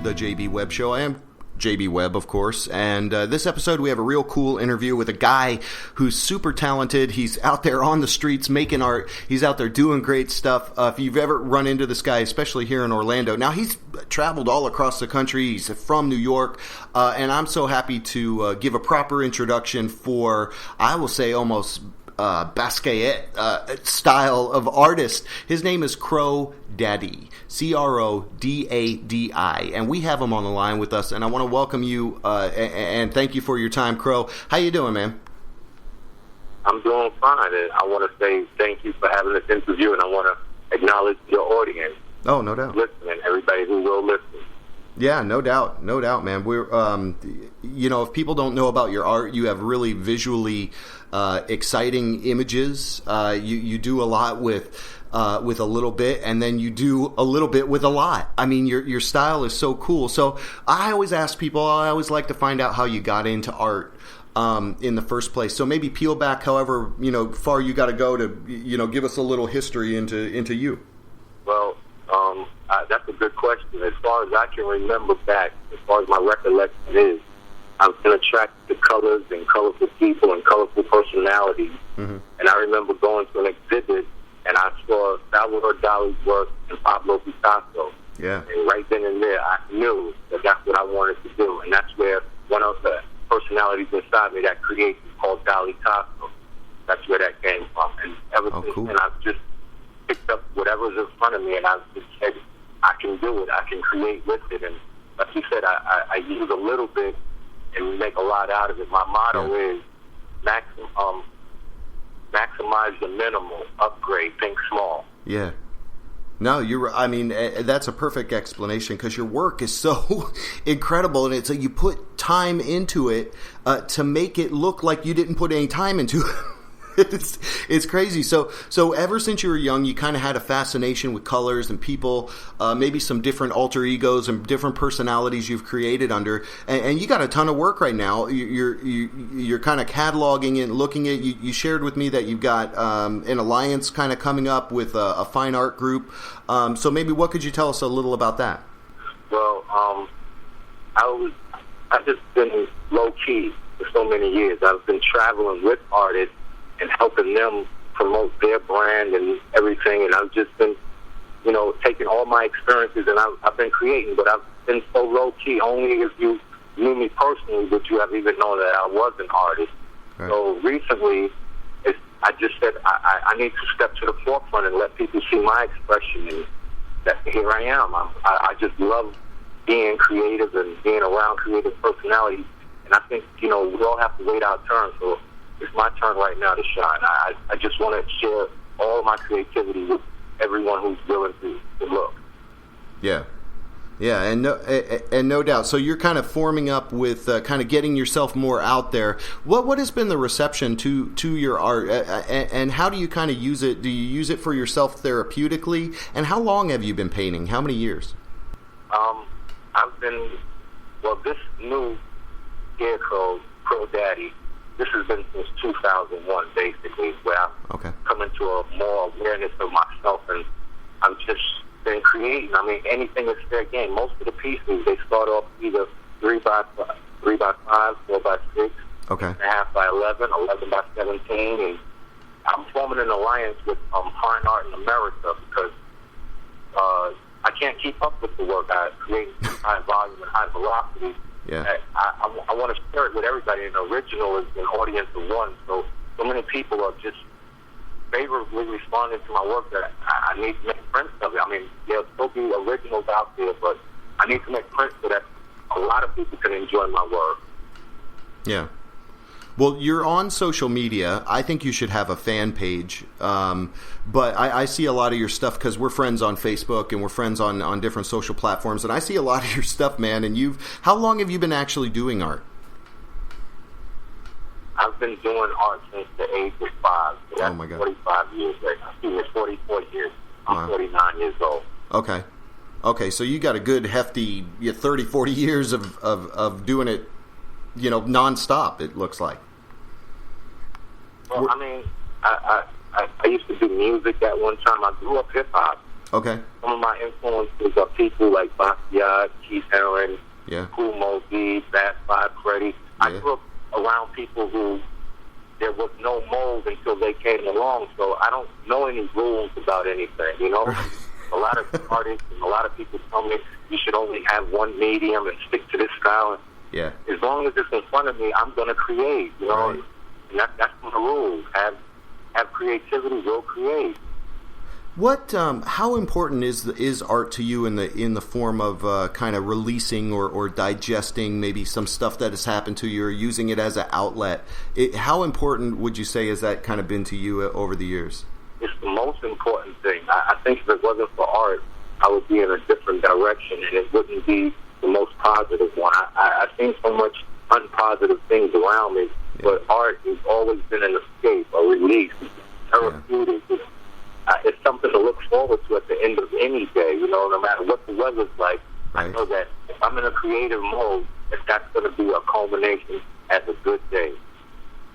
The JB Webb Show. I am JB Webb, of course, and this episode we have a real cool interview with a guy who's super talented. He's out there on the streets making art. He's out there doing great stuff. If you've ever run into this guy, especially here in Orlando, now he's traveled all across the country. He's from New York, and I'm so happy to give a proper introduction for, I will say, almost Basquiat style of artist. His name is CRO Dadi, CRO Dadi, and we have him on the line with us, and I want to welcome you and thank you for your time, Crow. How you doing, man? I'm doing fine, and I want to say thank you for having this interview, and I want to acknowledge your audience. Oh, no doubt. Listening, everybody who will listen. Yeah, no doubt, man. We're, if people don't know about your art, you have really visually exciting images. You do a lot with a little bit, and then you do a little bit with a lot. I mean, your style is so cool. So I always ask people, I always like to find out how you got into art in the first place. So maybe peel back however far you got to go to give us a little history into you. Well, that's a good question. As far as I can remember back, as far as my recollection is, I've been attracted to colors and colorful people and colorful personalities. Mm-hmm. And I remember going to an exhibit, and I saw Salvador Dali's work and Pablo Picasso. Yeah. And right then and there, I knew that that's what I wanted to do. And that's where one of the personalities inside me that creates is called Dali Picasso. That's where that came from. And ever since cool. then, I've just picked up whatever's in front of me, and I've just said, I can do it. I can create with it. And like you said, I use a little bit and we make a lot out of it. My motto is maximize the minimal, upgrade, think small. Yeah. No, that's a perfect explanation because your work is so incredible, and it's you put time into it to make it look like you didn't put any time into it. It's crazy. So ever since you were young, you kind of had a fascination with colors and people, maybe some different alter egos and different personalities you've created under. And you got a ton of work right now. You're kind of cataloging and looking at. You shared with me that you've got an alliance kind of coming up with a fine art group. So maybe what could you tell us a little about that? Well, I've just been low key for so many years. I've been traveling with artists and helping them promote their brand and everything. And I've just been, taking all my experiences, and I've been creating, but I've been so low-key. Only if you knew me personally would you have even known that I was an artist. Right. So recently, I just said I need to step to the forefront and let people see my expression, and that here I am. I just love being creative and being around creative personalities. And I think, we all have to wait our turn, so it's my turn right now to shine. I just want to share all of my creativity with everyone who's willing to look. Yeah, and no doubt. So you're kind of forming up with kind of getting yourself more out there. What has been the reception to your art, and how do you kind of use it? Do you use it for yourself therapeutically? And how long have you been painting? How many years? This new CRO Dadi. This has been since 2001, basically, where I've come into a more awareness of myself, and I've just been creating. I mean, anything is fair game. Most of the pieces, they start off either 3 by 5, 4 by 6, 1.5 by 11, 11 by 17, and I'm forming an alliance with Fine Art in America because I can't keep up with the work I create in high volume and high velocity. Yeah. I want to share it with everybody. An original is an audience of one. So many people are just favorably responding to my work that I need to make prints of it. I mean, there'll still be originals out there, but I need to make prints so that a lot of people can enjoy my work. Yeah. Well, you're on social media. I think you should have a fan page. But I see a lot of your stuff because we're friends on Facebook and we're friends on different social platforms. And I see a lot of your stuff, man. And how long have you been actually doing art? I've been doing art since the age of 5. So that's 45 years right now. Excuse me, 44 years. I'm 49 years old. Okay, so you got a good hefty 30, 40 years of doing it, nonstop, it looks like. Well, I mean, I used to do music at one time. I grew up hip-hop. Okay. Some of my influences are people like Basquiat, Keith Haring, Kool Moe Dee, Fat Five Freddy. I grew up around people who there was no mold until they came along, so I don't know any rules about anything, A lot of artists and a lot of people tell me you should only have one medium and stick to this style. Yeah. As long as it's in front of me, I'm going to create, Right. And that's my rules. Have creativity, we'll create. What? How important is art to you in the form of kind of releasing or digesting maybe some stuff that has happened to you or using it as an outlet? How important would you say has that kind of been to you over the years? It's the most important thing. I think if it wasn't for art, I would be in a different direction, and it wouldn't be the most positive one. I've seen so much unpositive things around me, but art has always been an escape, a release, therapeutic. It's something to look forward to at the end of any day, no matter what the weather's like. Right. I know that if I'm in a creative mode, that's going to be a culmination as a good day.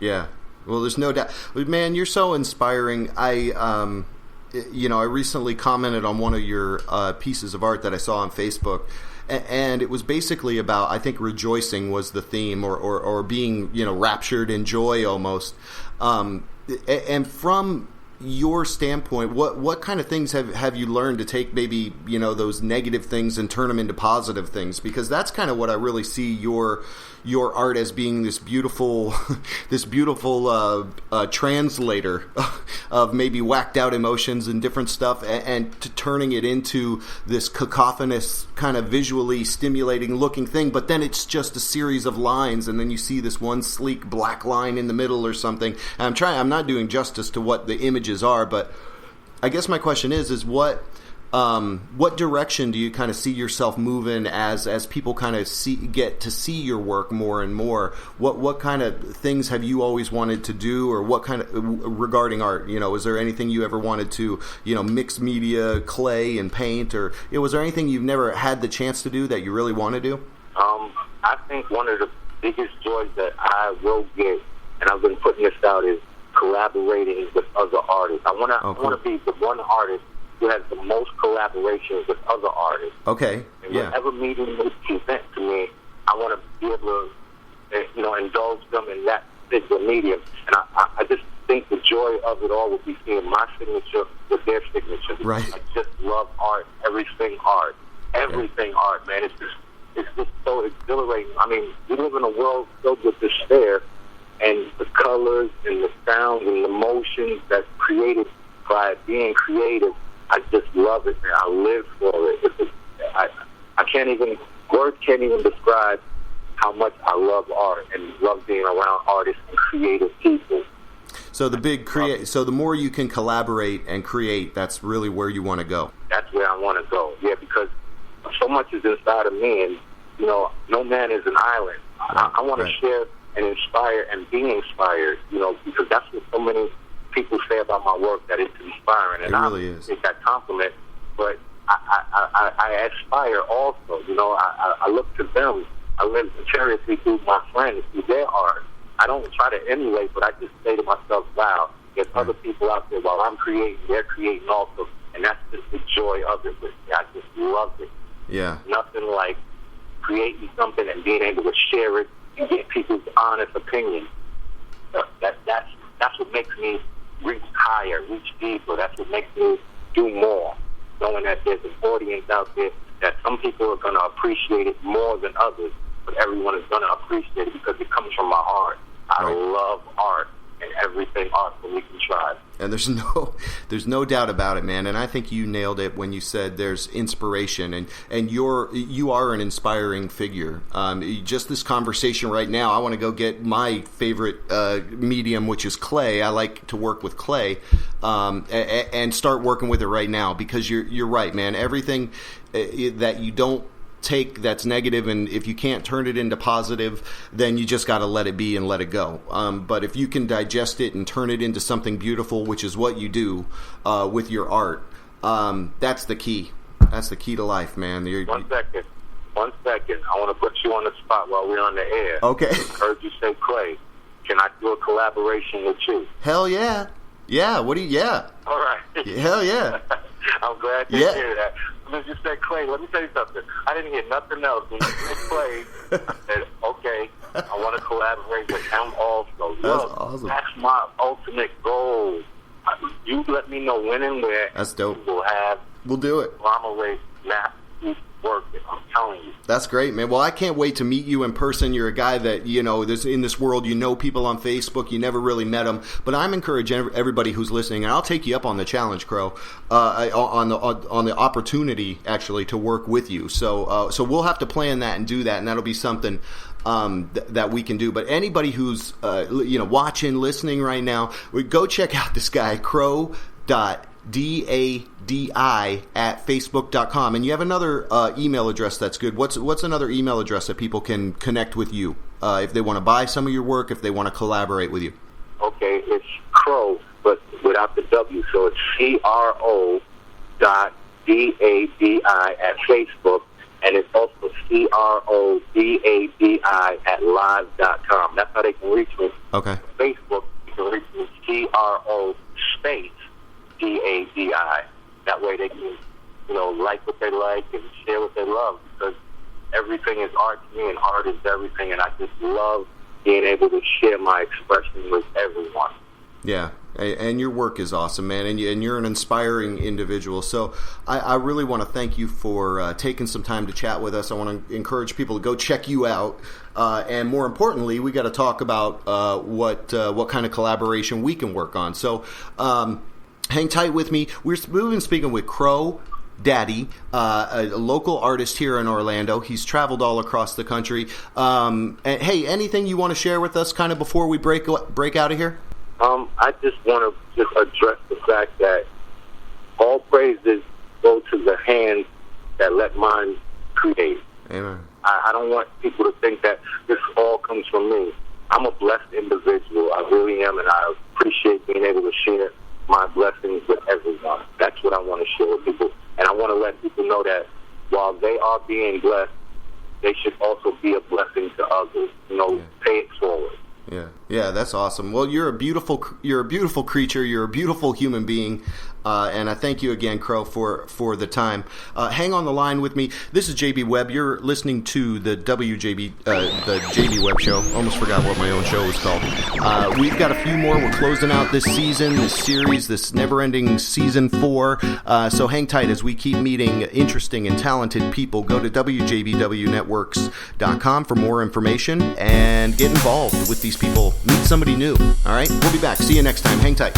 Yeah. Well, there's no doubt. Man, you're so inspiring. I recently commented on one of your pieces of art that I saw on Facebook, and it was basically about, I think, rejoicing was the theme, or being, raptured in joy almost. And from your standpoint, what kind of things have you learned to take maybe, those negative things and turn them into positive things? Because that's kind of what I really see your art as being, this beautiful translator of maybe whacked out emotions and different stuff, and to turning it into this cacophonous kind of visually stimulating looking thing. But then it's just a series of lines, and then you see this one sleek black line in the middle or something. And I'm not doing justice to what the images are, but I guess my question is what direction do you kind of see yourself moving as people kind of get to see your work more and more? What kind of things have you always wanted to do, or what kind of regarding art? Is there anything you ever wanted to, mix media, clay and paint, or was there anything you've never had the chance to do that you really want to do? I think one of the biggest joys that I will get, and I've been putting this out, is collaborating with other artists. I want to be the one artist who has the most collaborations with other artists. Okay. And whenever medium is present to me, I want to be able to, indulge them in that particular medium. And I just think the joy of it all would be seeing my signature with their signature. Right. I just love art, everything art, art, man. It's just so exhilarating. I mean, we live in a world filled with despair, and the colors and the sounds and the motions that's created by being creative, I just love it, man. I live for it. I can't even, words can't even describe how much I love art and love being around artists and creative people. So so the more you can collaborate and create, that's really where you want to go. That's where I want to go. Yeah, because so much is inside of me, and no man is an island. I want to share and inspire and be inspired, because that's what so many people say about my work, that it's inspiring. And it really is. I take that compliment, but I aspire also. I look to them. I live vicariously through my friends, through their art. I don't try to emulate, but I just say to myself, wow, there's other people out there while I'm creating, they're creating also. And that's just the joy of it with me. I just love it. Yeah. Nothing like creating something and being able to share it and get people's honest opinion. That's what makes me reach higher, reach deeper. That's what makes me do more. Knowing that there's an audience out there, that some people are going to appreciate it more than others. but everyone is going to appreciate it because it comes from my heart. I love art and everything art that we can try. And there's no doubt about it, man. And I think you nailed it when you said there's inspiration, and you are an inspiring figure. Just this conversation right now, I want to go get my favorite medium, which is clay. I like to work with clay, and start working with it right now, because you're right, man. Everything that you don't take that's negative, and if you can't turn it into positive, then you just got to let it be and let it go. But if you can digest it and turn it into something beautiful, which is what you do with your art, that's the key. That's the key to life, man. One second. I want to put you on the spot while we're on the air. Okay. I heard you say clay. Can I do a collaboration with you? Hell yeah. Yeah. Yeah. All right. Hell yeah. I'm glad to hear that. When you said clay, let me tell you something. I didn't hear nothing else. When you said clay, I said, okay, I want to collaborate with him also. That's awesome. That's my ultimate goal. You let me know when and where. That's dope. We'll do it. Collaborate, working. I'm telling you. That's great, man. Well, I can't wait to meet you in person. You're a guy that, there's in this world, people on Facebook, you never really met them. But I'm encouraging everybody who's listening, and I'll take you up on the challenge, Crow, on the opportunity, actually, to work with you. So we'll have to plan that and do that, and that'll be something that we can do. But anybody who's, watching, listening right now, go check out this guy, CRO Dadi at Facebook.com. And you have another email address that's good. What's another email address that people can connect with you if they want to buy some of your work, if they want to collaborate with you? Okay, it's Crow, but without the W, so it's CRO.Dadi at Facebook, and it's also CRODADI at live.com. That's how they can reach me. Okay. Facebook, you can reach me CRO space DADI. That way they can, like what they like and share what they love, because everything is art to me, and art is everything, and I just love being able to share my expression with everyone. Yeah, and your work is awesome, man, and you're an inspiring individual. So I really want to thank you for taking some time to chat with us. I want to encourage people to go check you out, and more importantly, we got to talk about what kind of collaboration we can work on. So hang tight with me. We've been speaking with CRO Dadi, a local artist here in Orlando. He's traveled all across the country. And hey, anything you want to share with us kind of before we break out of here? I just want to address the fact that all praises go to the hands that let mine create. Amen. I don't want people to think that this all comes from me. I'm a blessed individual. I really am, and I appreciate being able to share my blessings with everyone. That's what I want to share with people. And I want to let people know that while they are being blessed, they should also be a blessing to others. Pay it forward. Yeah, that's awesome. Well, you're a beautiful creature. You're a beautiful human being, and I thank you again, Crow, for the time. Hang on the line with me. This is JB Webb. You're listening to the the JB Webb Show. Almost forgot what my own show was called. We've got a few more. We're closing out this season, this series, this never-ending season 4. So hang tight as we keep meeting interesting and talented people. Go to WJBWnetworks.com for more information and get involved with these people. Meet somebody new. All right? We'll be back. See you next time. Hang tight.